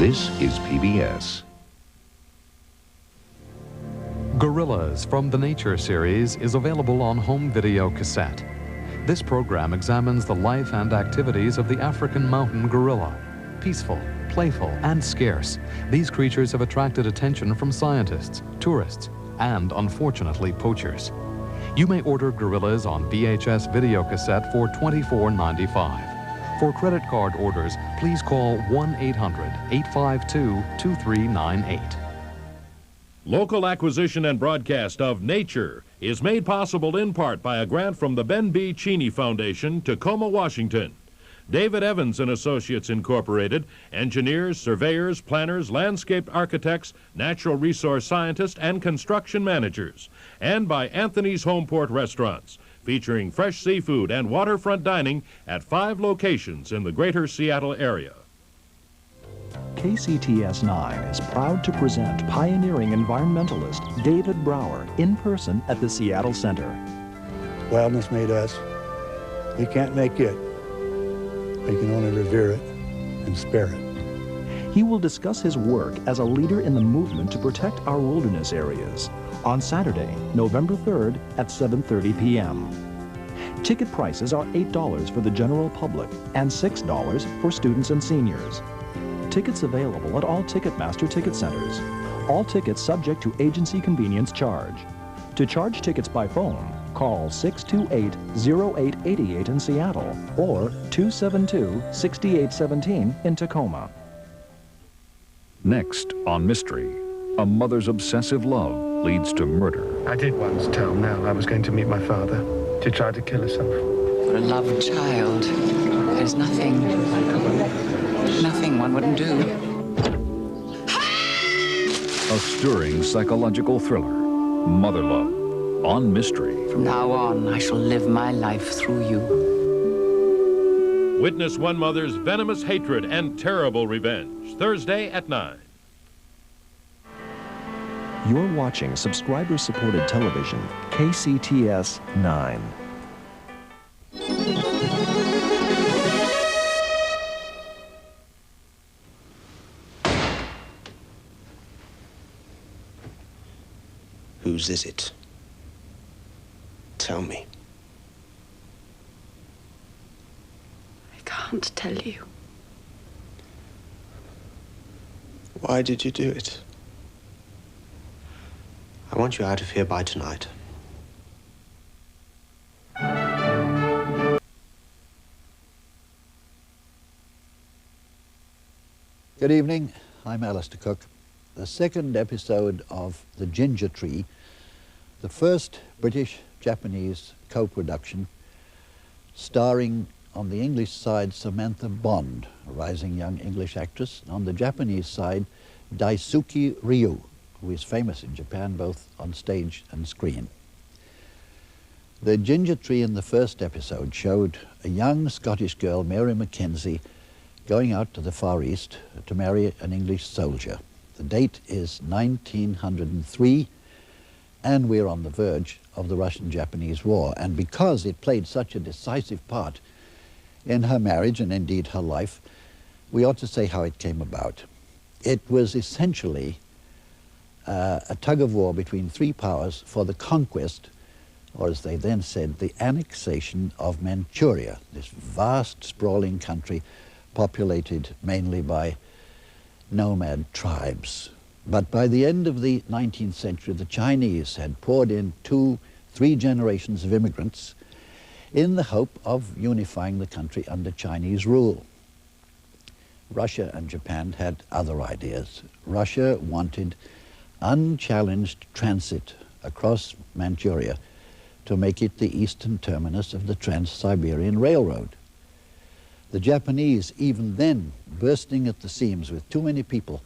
This is PBS. Gorillas from the Nature series is available on home video cassette. This program examines the life and activities of the African mountain gorilla. Peaceful, playful, and scarce, these creatures have attracted attention from scientists, tourists, and unfortunately poachers. You may order gorillas on VHS video cassette for $24.95. For credit card orders, please call 1-800-852-2398. Local acquisition and broadcast of Nature is made possible in part by a grant from the Ben B. Cheney Foundation, Tacoma, Washington. David Evans and Associates Incorporated, engineers, surveyors, planners, landscape architects, natural resource scientists, and construction managers. And by Anthony's Homeport Restaurants, featuring fresh seafood and waterfront dining at 5 locations in the greater Seattle area. KCTS-9 is proud to present pioneering environmentalist David Brower in person at the Seattle Center. Wildness made us. We can't make it. We can only revere it and spare it. He will discuss his work as a leader in the movement to protect our wilderness areas on Saturday, November 3rd at 7:30 p.m. Ticket prices are $8 for the general public and $6 for students and seniors. Tickets available at all Ticketmaster ticket centers. All tickets subject to agency convenience charge. To charge tickets by phone, call 628-0888 in Seattle or 272-6817 in Tacoma. Next on Mystery, a mother's obsessive love leads to murder. I did once tell Nell I was going to meet my father. She tried to kill herself. For a loved child, there's nothing one wouldn't do. A stirring psychological thriller, Mother Love, on Mystery. From now on, I shall live my life through you. Witness one mother's venomous hatred and terrible revenge, Thursday at 9. You're watching subscriber-supported television, KCTS-9. Whose is it? Tell me. I can't tell you. Why did you do it? I want you out of here by tonight. Good evening. I'm Alistair Cook. The second episode of The Ginger Tree, the first British-Japanese co-production, starring on the English side Samantha Bond, a rising young English actress, and on the Japanese side Daisuke Ryu, who is famous in Japan both on stage and screen. The Ginger Tree in the first episode showed a young Scottish girl, Mary Mackenzie, going out to the Far East to marry an English soldier. The date is 1903, and we're on the verge of the Russian-Japanese War. And because it played such a decisive part in her marriage, and indeed her life, we ought to say how it came about. It was essentially a tug-of-war between 3 powers for the conquest, or as they then said, the annexation of Manchuria, this vast, sprawling country populated mainly by nomad tribes. But by the end of the 19th century, the Chinese had poured in 2-3 generations of immigrants in the hope of unifying the country under Chinese rule. Russia and Japan had other ideas. Russia wanted unchallenged transit across Manchuria to make it the eastern terminus of the Trans-Siberian Railroad. The Japanese, even then bursting at the seams with too many people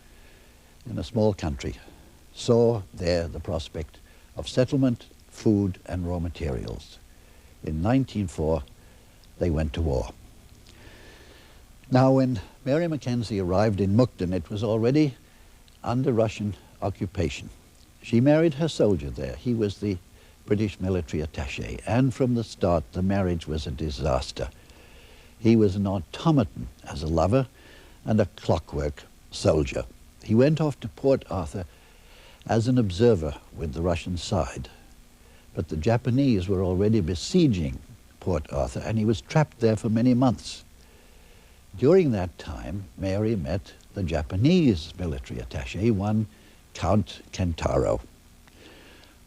in a small country, saw there the prospect of settlement, food, and raw materials. In 1904, they went to war. Now, when Mary Mackenzie arrived in Mukden, it was already under Russian occupation. She married her soldier there. He was the British military attaché, and from the start, the marriage was a disaster. He was an automaton as a lover and a clockwork soldier. He went off to Port Arthur as an observer with the Russian side. But the Japanese were already besieging Port Arthur, and he was trapped there for many months. During that time, Mary met the Japanese military attaché, one Count Kentaro.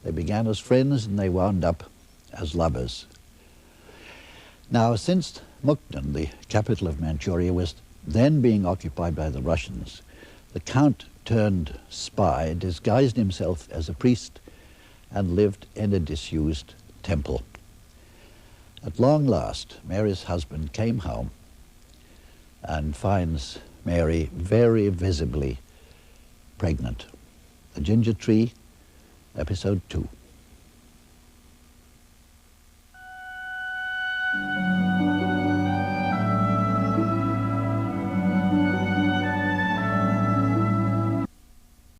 They began as friends and they wound up as lovers. Now, since Mukden, the capital of Manchuria, was then being occupied by the Russians, the Count turned spy, disguised himself as a priest, and lived in a disused temple. At long last, Mary's husband came home and finds Mary very visibly pregnant. The Ginger Tree, episode 2.